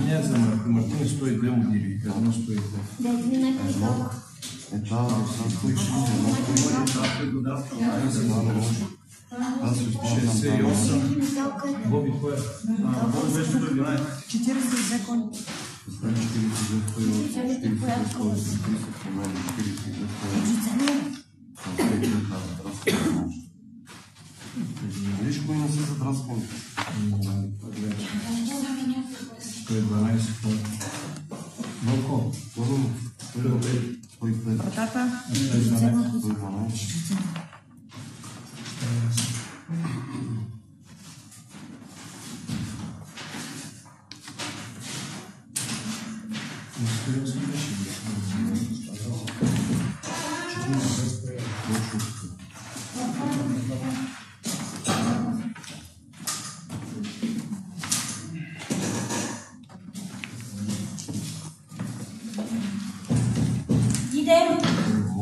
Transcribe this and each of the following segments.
Не, за Мартин 102 модели. Едно 102. Боби, кое? Боби беше 112. 42 кони. Виж кои не са задраскани. 112 кони. Малко. Вратата. 112.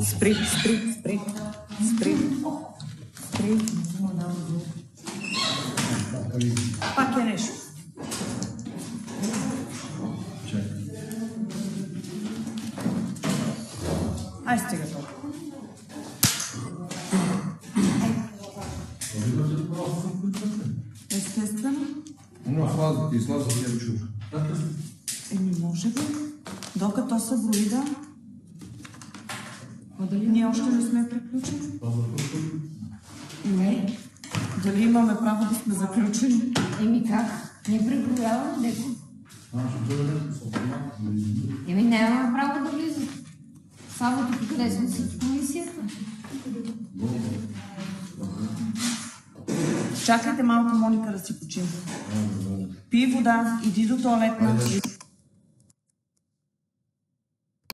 Спри. Пак е нещо. Ай, стига толкова. Естествено. Но слазите и слазите я чуш. Може би. Докато се брои, да. Ние още не сме приключили. Не. Дали имаме право да сме заключени? Как? Не преброявам леко. Нямаме право да влизат. Само тук къде сме си в комисията. Чакайте малко, Моника, да си починва. Пи вода, иди до тоалетна.